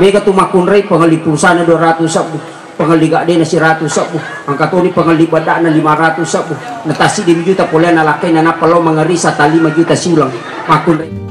Bega tu makunrei pengali pulsana 200 sabu, pengali gade na 100 sabu, angka tu ni pengali badak na 500 sabu, natasi di juta polen alakai na napalo mangari sata 5 juta siulang makunrei.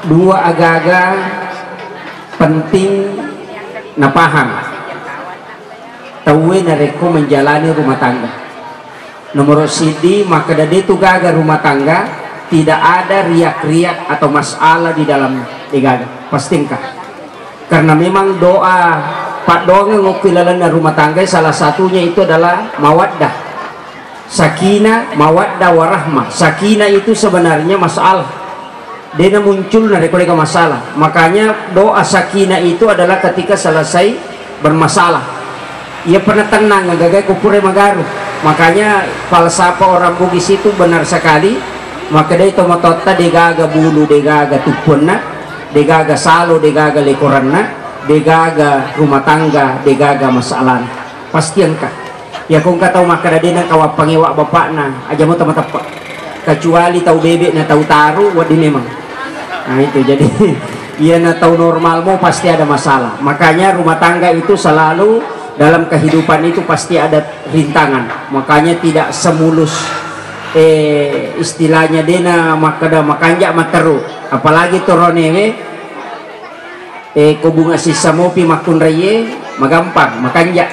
Dua agak-agak penting na paham tahu nareko menjalani rumah tangga. Nomor sidi maka dari itu gaga rumah tangga tidak ada riak-riak atau masalah di dalam gaga, pastingkah? Karena memang doa Pak Dongeng ngokilalan rumah tangga salah satunya itu adalah mawaddah, sakinah, mawaddah, warahmah. Sakinah itu sebenarnya masalah dia muncul dari mereka masalah, makanya doa sakinah itu adalah ketika selesai bermasalah ia pernah tenang ngagagai kupure magaru. Makanya falsafah orang Bugis itu benar sekali, maka dia itu matota degaga bulu, degaga tupuna, degaga salo, degaga lekoranna, degaga rumah tangga, degaga masalah pasti engkau ya kung kataw maka dia kawa pangewa bapakna aja mau tepat kecuali tahu bebek na tahu taruh wadi memang. Nah itu jadi ia na tahu normal mau pasti ada masalah. Makanya rumah tangga itu selalu dalam kehidupan itu pasti ada rintangan. Makanya tidak semulus istilahnya dena makada makanja materu. Apalagi toronewe kubunga sisa mopi makun reye magampang makanja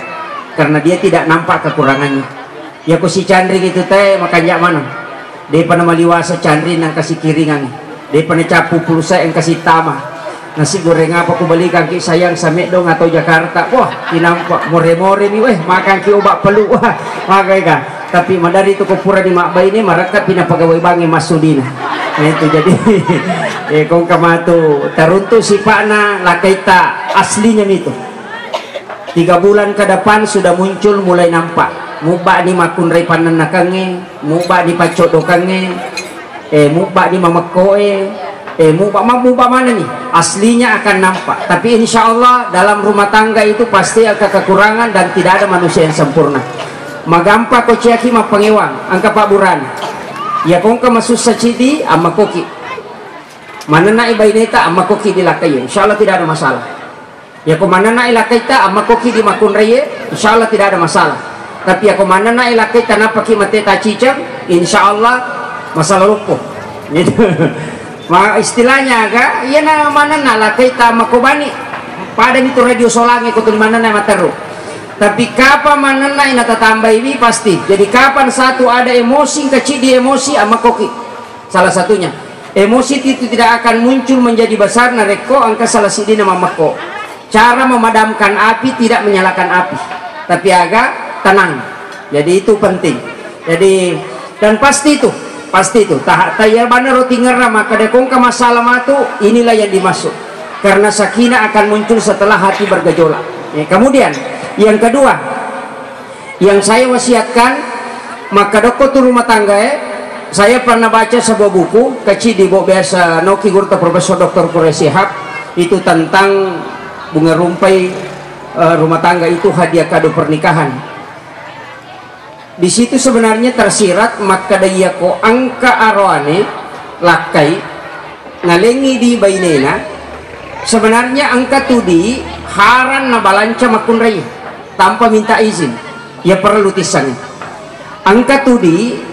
karena dia tidak nampak kekurangannya. Ya ku si Chandri gitu teh makanja mana? Dia pernah maliwasa Chandri nang kasih kiringan, dia pernah capu pulsa yang kasih tama nasi goreng apa ku balikan ki sayang sa Medong atau Jakarta. Wah tinampak more-more nih weh makan ki obat pelu wah makai ka. Tapi madari itu kupura di makbay ini marekat pinapagawai bangi masudina. Nah itu jadi kong kamatu teruntuk si pakna lakaita aslinya itu 3 bulan ke depan sudah muncul mulai nampak. Mubak ni makun repanan nakange, mubak ni pacodokange, mubak ni mamakoe, mubak mana nih? Aslinya akan nampak. Tapi insya Allah dalam rumah tangga itu pasti ada kekurangan dan tidak ada manusia yang sempurna. Magampa ko ciaki mapangewang, angka Pak Buran. Ya kong ka masusa cidi amma koki. Mana na ibaineta amma koki dilakai. Insya Allah tidak ada masalah. Ya kong mana na ilakaita amma koki di makun reye, insya Allah tidak ada masalah. Tapi aku mana na ilakai tanah pakai mati cicak, insya Allah masalah lupuh. Gitu. Istilahnya agak, iya na mana na lakai tanah makubani. Pada itu radio solangi kutul mana na materu. Tapi kapan mana na ina tatambah ini pasti. Jadi kapan satu ada emosi kecil di emosi ama koki. Salah satunya emosi itu tidak akan muncul menjadi besar nareko angka salah sidina mamako. Cara memadamkan api tidak menyalakan api, tapi agak tenang. Jadi itu penting. Jadi dan pasti itu tahap tayar bana roti ngerra maka dekong ke masalah matu inilah yang dimaksud. Karena sakinah akan muncul setelah hati bergejolak. Ya, kemudian yang kedua yang saya wasiatkan maka dokotu rumah tangga saya pernah baca sebuah buku kecil di bawah biasa Noki Gurta Profesor Dr. Kuresihab itu tentang bunga rumpai rumah tangga itu hadiah kado pernikahan. Di situ sebenarnya tersirat maka daya ko angka arwane lakai ngalengi di bainena sebenarnya angka tudi haran na balanca makun rai tanpa minta izin ya perlu tisannya angka tudi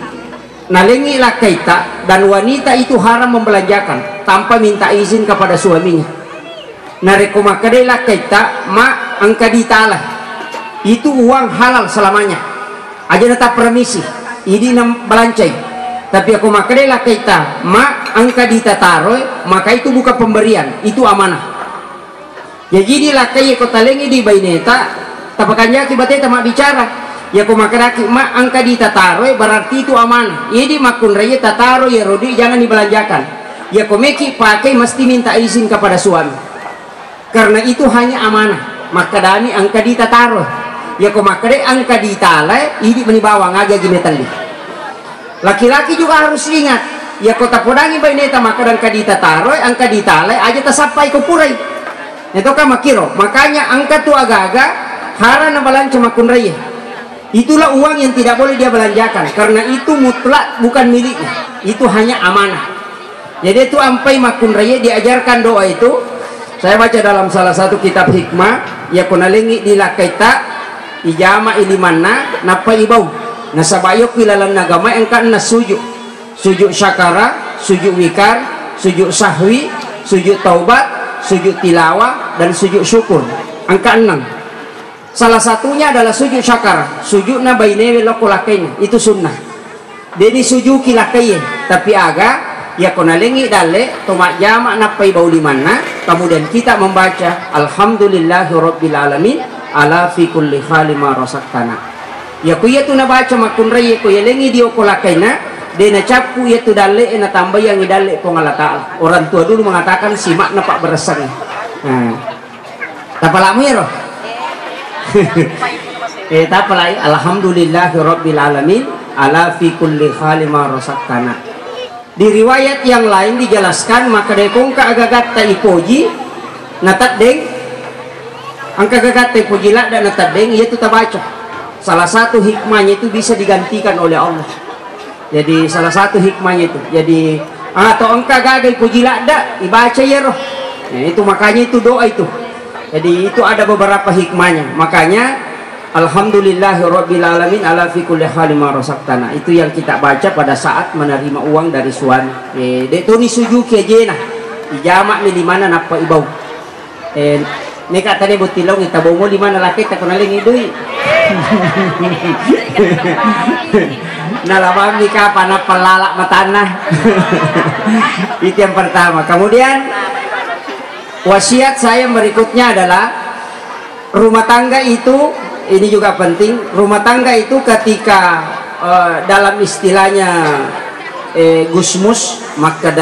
nalengi lakaita dan wanita itu haram membelanjakan tanpa minta izin kepada suaminya. Nareko makadai lakaita ma angka ditalah itu uang halal selamanya aja tetap permisi ini belancai tapi aku makadela kita ma angka ditataroy maka itu bukan pemberian itu amanah ya jadi lakai kota lengi di baineta tapakannya akibatnya tak bicara ya aku makadaki ma angka ditataroy berarti itu amanah ini makun raya tataro ya rodi jangan dibelanjakan ya komeki pakai mesti minta izin kepada suami karena itu hanya amanah maka dani angka ditataroy. ya ko makade angka di tale ini menibawa ngaga gimetali. Laki-laki juga harus ingat, ya kota podangi baineta maka dan kadita taroy angka di tale aja tasapai ko purai. Itu kan makiro, makanya angka tu agak-agak harana balanca makun raya. Itulah uang yang tidak boleh dia belanjakan karena itu mutlak bukan miliknya, itu hanya amanah. Jadi itu ampai makun raya diajarkan doa itu. Saya baca dalam salah satu kitab hikmah, ya kunalengi dilakaita ijama ilimanna napa ibau nasabayok kilalan nagama engkan na sujud syakara, sujud wikar, sujud sahwi, sujud taubat, sujud tilawah, dan sujud syukur. Angka 6. Salah satunya adalah sujud syakara, sujud na bainewe lokolakenya, itu sunnah. Jadi sujud kilakeye, tapi aga ya konalengi dale tomak jama napai bau limana, kemudian kita membaca alhamdulillahirabbil alamin ala fi kulli halima rasaktana. Ya kuya tu na baca makun raya kuya lengi dio kolakaina de na capu ya tu dale na tambah yang idale pong Allah Ta'ala. Orang tua dulu mengatakan simak na pak beresang. Nah, tapalamu ya roh. Tapalai alhamdulillahirabbil alamin ala fi kulli halima rasaktana. Di riwayat yang lain dijelaskan maka dekong ka agagat ta ipoji natat deng angka gagat ta ipoji la dan natat deng ieu tu tabaca. Salah satu hikmahnya itu bisa digantikan oleh Allah. Jadi salah satu hikmahnya itu. Jadi atau engkau gagal puji lakda dibaca ya roh. Nah, itu makanya itu doa itu. Jadi itu ada beberapa hikmahnya. Makanya alhamdulillahirabbil alamin ala fi kulli halin ma rasaktana. Itu yang kita baca pada saat menerima uang dari suami. Dek tu ni sujuki aja nah. Ijamak ni di mana napa ibau. Ni kata ni butilong kita bongo di mana laki tak kenal ini duit. Nalabang di kapan apa lalak matanah. Itu yang pertama. Kemudian wasiat saya berikutnya adalah rumah tangga itu ini juga penting. Rumah tangga itu ketika dalam istilahnya gusmus maka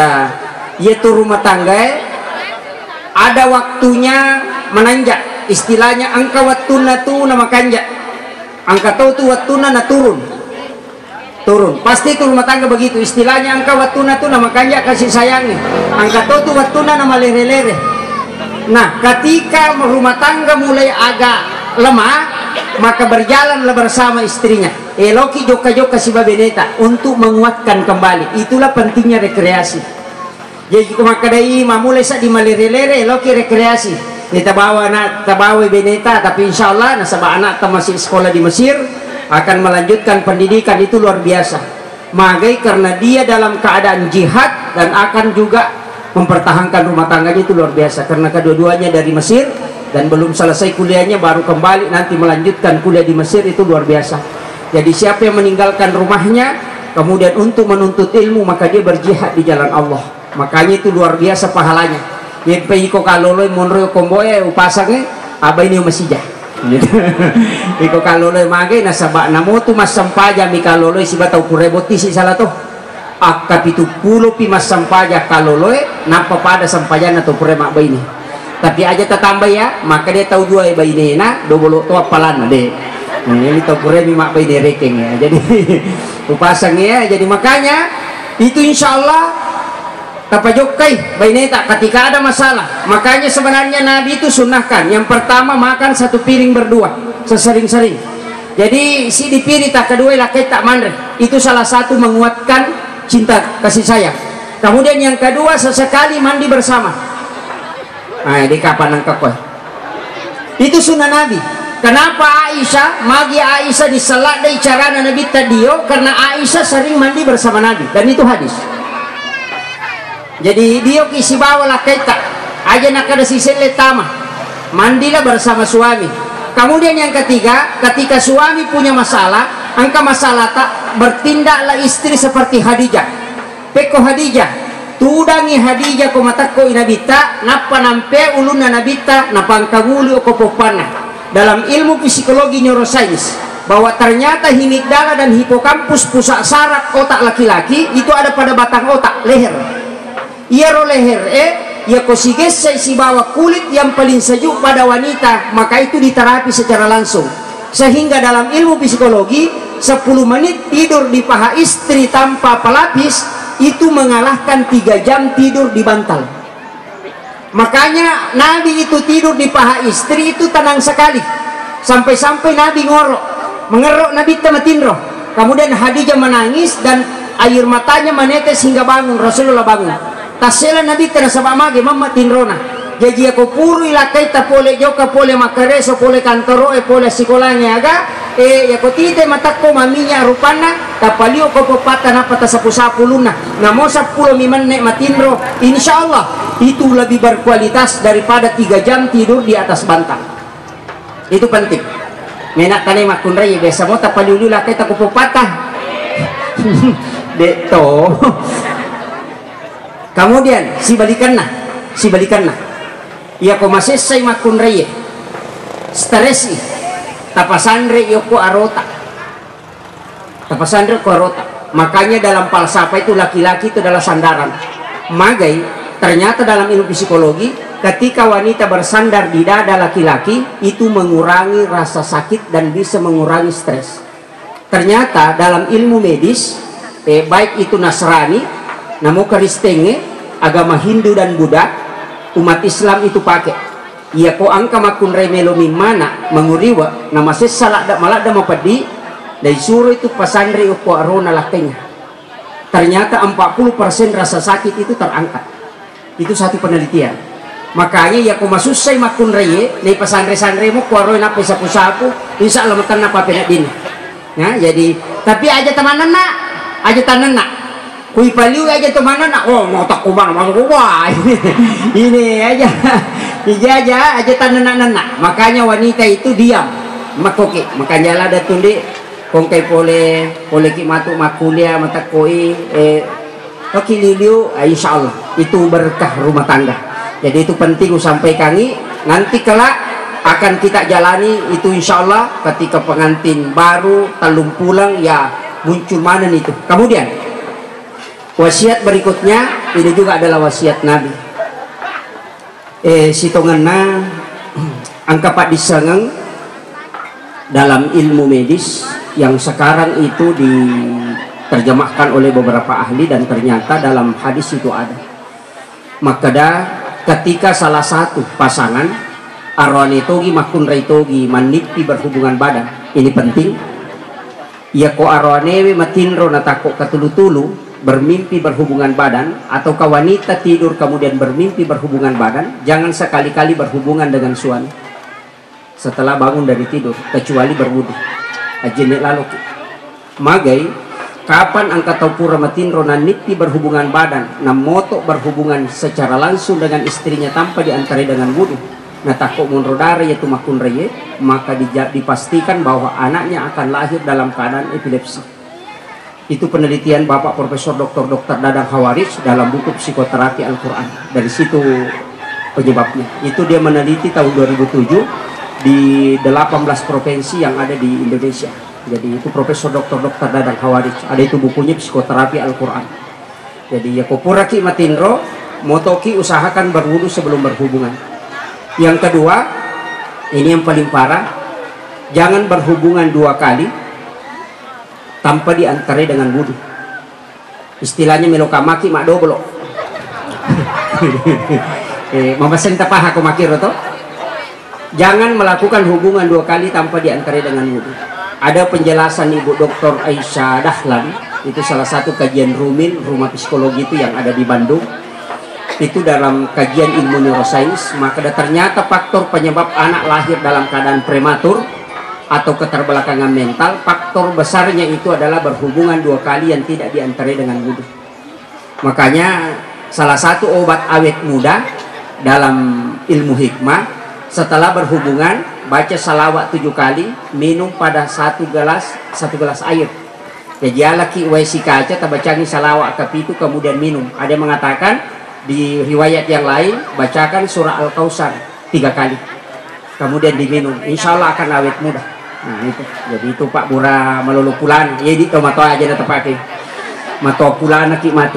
yaitu rumah tangga ada waktunya menanjak. Istilahnya angka wattuna tu nama kanjak. Angka tahu tu wattuna na turun. Pasti itu rumah tangga begitu. Istilahnya angka wattuna tu nama kanjak kasih sayangnya. Angka tahu tu wattuna nama lere-lere. Nah, ketika rumah tangga mulai agak lemah, maka berjalanlah bersama istrinya. Eloki joka-joka si babeneta untuk menguatkan kembali. Itulah pentingnya rekreasi. Jadi maka dari mulai saat di malere-lere eloki rekreasi. Kita bawa anak, tabawi beneta, tapi insya Allah nasabah anak masih sekolah di Mesir akan melanjutkan pendidikan itu luar biasa. Magai karena dia dalam keadaan jihad dan akan juga mempertahankan rumah tangganya itu luar biasa karena kedua-duanya dari Mesir dan belum selesai kuliahnya baru kembali nanti melanjutkan kuliah di Mesir itu luar biasa. Jadi siapa yang meninggalkan rumahnya kemudian untuk menuntut ilmu maka dia berjihad di jalan Allah. Makanya itu luar biasa pahalanya. Yang iko kaloloy monroy komboy upasangnya abay niyo masija. Iko kaloloy magay nasaba namo tu mas sampaja mi kaloloy si bataw kureboti si salato. Akapitu pulo pi mas sampaja kaloloy napapada sampaja na to kurema abay ni. Tapi aja tatambay ya maka dia tahu dua abay ni na dobolo to apalan de. Ini to kuremi mak abay ni rekeng ya. Jadi upasangnya jadi makanya itu insyaallah tapajokai baineta ketika ada masalah. Makanya sebenarnya Nabi itu sunnahkan yang pertama makan satu piring berdua sesering-sering. Jadi si dipiri tak kedua laki tak mandre. Itu salah satu menguatkan cinta kasih sayang. Kemudian yang kedua sesekali mandi bersama. Nah, di kapan angka itu sunnah Nabi. Kenapa Aisyah magi Aisyah diselak dari cara Nabi tadio karena Aisyah sering mandi bersama Nabi dan itu hadis. Jadi dia kisi bawa lah kita aja nak ada sisi letama mandilah bersama suami. Kemudian yang ketiga ketika suami punya masalah angka masalah tak bertindaklah istri seperti Khadijah. Peko Khadijah tudangi Khadijah ko matako inabita napa nampe uluna nabita napangkaguli o kopopana. Dalam ilmu psikologi neuroscience bahwa ternyata himigdala dan hipokampus pusat saraf otak laki-laki itu ada pada batang otak leher. Ia leher ya kosiges si bawah kulit yang paling sejuk pada wanita maka itu diterapi secara langsung Sehingga dalam ilmu psikologi 10 menit tidur di paha istri tanpa pelapis itu mengalahkan 3 jam tidur di bantal. Makanya Nabi itu tidur di paha istri itu tenang sekali, sampai-sampai Nabi mengerok Nabi tematinro. Kemudian Khadijah menangis dan air matanya menetes hingga bangun. Rasulullah bangun. Tasela Nabi terasa mage mama tinrona. Jadi aku puri lakai ta pole joka pole makareso pole kantoro pole sekolahnya aga ya ko tite matakko maminya rupana tapalio ko popata na pata sapu-sapu luna. Namo 10 nek matinro, insyaallah itu lebih berkualitas daripada 3 jam tidur di atas bantal. Itu penting. Menak tane makunrai biasa mo tapaliulu lakai ta ko popata. Deto. Kemudian si balikanna iya ko masesay makunray stress tapasandre yoko arota makanya dalam falsafah itu laki-laki itu adalah sandaran magai. Ternyata dalam ilmu psikologi ketika wanita bersandar di dada laki-laki itu mengurangi rasa sakit dan bisa mengurangi stres. Ternyata dalam ilmu medis baik itu Nasrani namo Kristen agama Hindu dan Buddha umat Islam itu pakai iya ko angka makunray melomi mana menguriwa nama sesalak dak malak dak mapadi dari suruh itu pasandri ko arona lakenya. Ternyata 40% rasa sakit itu terangkat. Itu satu penelitian. Makanya ya ko masusay makunray nei pasandre-sandre mo ko arona pa sapu-sapu insyaallah matan na papenak din. Ya, jadi tapi aja temenan nak aja tanan nak kui paliu aja temenan nak mau tak kuman wah ini aja aja tanan nak. Makanya wanita itu diam makoki makanya lah ada tundi kongkai pole ki matu makulia mata koi oki liliu insyaallah itu berkah rumah tangga. Jadi itu penting sampai kangi nanti kelak akan kita jalani itu insyaallah ketika pengantin baru talung pulang ya muncul mana itu. Kemudian wasiat berikutnya ini juga adalah wasiat Nabi. Sitonganna angka pak disangeng dalam ilmu medis yang sekarang itu diterjemahkan oleh beberapa ahli dan ternyata dalam hadis itu ada. Maka ketika salah satu pasangan arwani togi makun raitogi manipi berhubungan badan ini penting. Ya ko arwane matinro natako katulu-tulu bermimpi berhubungan badan atau wanita tidur kemudian bermimpi berhubungan badan, jangan sekali-kali berhubungan dengan suami setelah bangun dari tidur kecuali berwudu. Ajenek lalu magai kapan angka tau pura matinro nanipi berhubungan badan namoto berhubungan secara langsung dengan istrinya tanpa diantara dengan wudu nah takut munrodare yaitu makun reye maka dipastikan bahwa anaknya akan lahir dalam keadaan epilepsi. Itu penelitian Bapak Profesor Dr. Dadang Khawarij dalam buku Psikoterapi Al-Quran. Dari situ penyebabnya. Itu dia meneliti tahun 2007 di 18 provinsi yang ada di Indonesia. Jadi itu Profesor Dr. Dadang Khawarij. Ada itu bukunya Psikoterapi Al-Quran. Jadi ya kopuraki matinro motoki usahakan berwudu sebelum berhubungan. Yang kedua, ini yang paling parah, jangan berhubungan 2 kali tanpa diantarai dengan wudu. Istilahnya melokamaki mak doblo. Mamasen tapaha ko makiro to. Jangan melakukan hubungan 2 kali tanpa diantarai dengan wudu. Ada penjelasan Ibu Dr. Aisyah Dahlan, itu salah satu kajian Rumin, rumah psikologi itu yang ada di Bandung. Itu dalam kajian ilmu neurosains, maka ternyata faktor penyebab anak lahir dalam keadaan prematur atau keterbelakangan mental, faktor besarnya itu adalah berhubungan 2 kali yang tidak diantarai dengan wudu. Makanya salah satu obat awet muda dalam ilmu hikmah, setelah berhubungan baca salawat 7 kali, minum pada 1 gelas air. Jadi laki waisi kaca tabacangi salawat kapitu kemudian minum. Ada yang mengatakan di riwayat yang lain bacakan surah Al-Kautsar 3 kali kemudian diminum, insya Allah akan awet muda. Nah itu, jadi itu Pak Bura melulu pulan ya di tomato aja na tepake mato pulan ki matu.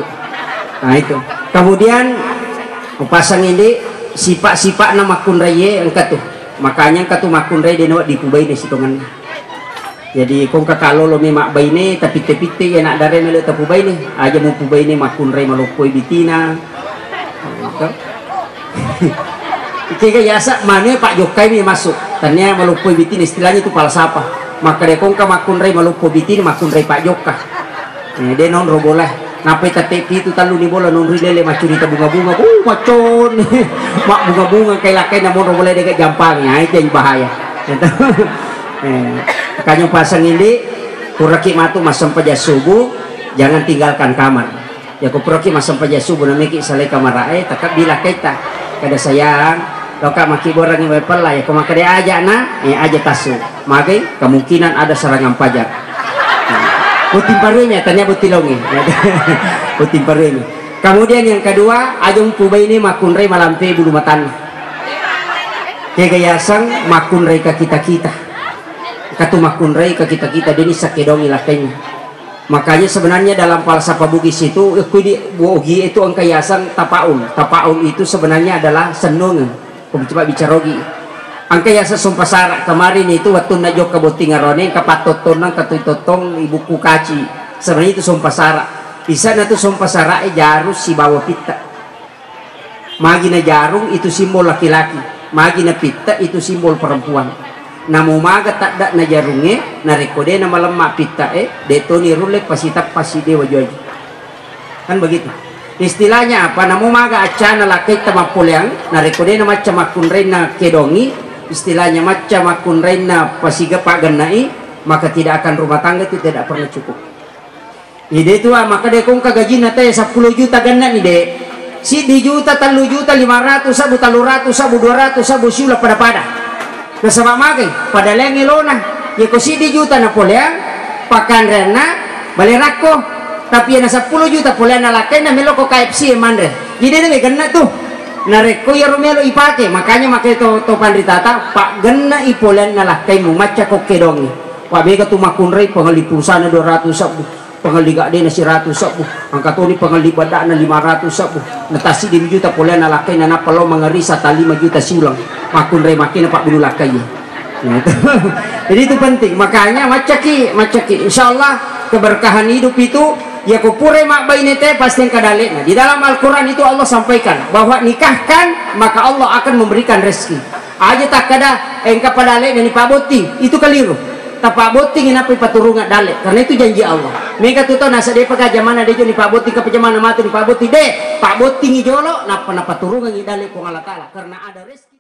Nah itu kemudian pasang ini sifat-sifat nama kunraye angkat tuh, makanya angkat tuh makun ray dino dipubai di sitongan Jadi kong kakalo lo mak bay ni tapi tepite ya nak dare melo tapu bay ni aja mau pu bay ni makun rei malopoi bitina. Kaya yasa mana Pak Jokai ni masuk tanya malopoi bitina istilahnya itu falsafah. Maka dia kong ka makun rei malopoi bitina makun rei Pak Joka. Dia non robolah. Napai tepi itu talu ni bola non rilele macurita bunga-bunga. Macon. Mak bunga-bunga kay lakay na mo robolah dekat gampangnya itu yang bahaya. Kanyang pasang ini kuraki matu masam paja subuh jangan tinggalkan kamar ya ko kuraki masam paja subuh na miki salay kamar takap bila kita kada sayang loka maki borang yang pala ya ko makade aja na aja tasu magay kemungkinan ada serangan pajar puting parunya tanya butilongi puting parunya. Kemudian yang kedua ajung pubay ini makunrei malampe bulu matan kegayasang makunrei ka kita katu makunrei ke kita dini sakedongi lakenya. Makanya sebenarnya dalam falsafah Bugis itu bogi itu angka yasang tapaun itu sebenarnya adalah senung coba bicarogi angka yasa sumpah sarak kemarin itu waktu najok kaboting ngarone kapatotonang katutotong ibuku kaci sebenarnya itu sumpah sarak di sana tuh sumpah sarak jarus si bawa pita magina jarung itu simbol laki-laki magina pita itu simbol perempuan. Namo maga tak dak na jarunge na rekode na malemma pita deto ni rule pasitap paside wajoji kan begitu istilahnya apa namo maga acana lakai tamapuleang na rekode na macam makunrein na kedongi istilahnya macam makunrein na pasiga paganai maka tidak akan rumah tangga itu tidak pernah cukup ide itu maka dia kong kagaji na tayo 10 juta ganna ni de si di juta 3 juta 500 sabu 300 sabu 200 sabu siula pada bersama magai pada lengi lona ya ko sidi juta na poleang pakan rena balerako tapi na 10 juta poleang na lakay na melo ko KFC mandre jadi na ganna tuh nareko ya romelo ipake makanya makai to pandritata pak ganna ipoleang na lakay mo macha ko kedongi wa bega tu makunrei pengalipusana 200 sabu pengaliga de na 100 sabu angkatoni pengalibada na 500 sabu natasi 5 juta poleang na lakay na napalo mangarisa ta 5 juta siulang makunrei makin pak bulu lakay jadi itu penting makanya macaki insyaallah keberkahan hidup itu ya kupure mak bainete pasti kadale di dalam Al-Qur'an itu Allah sampaikan bahwa nikahkan maka Allah akan memberikan rezeki aja tak kada engka padale dan paboti itu keliru tapak boting inapi paturungan dale karena itu janji Allah mereka tuh tahu nasa de pagaja mana de jo ni paboting ka pajamana matu ni paboti de pak boting ijolo napa paturungan idale ko Allah taala karena ada rezeki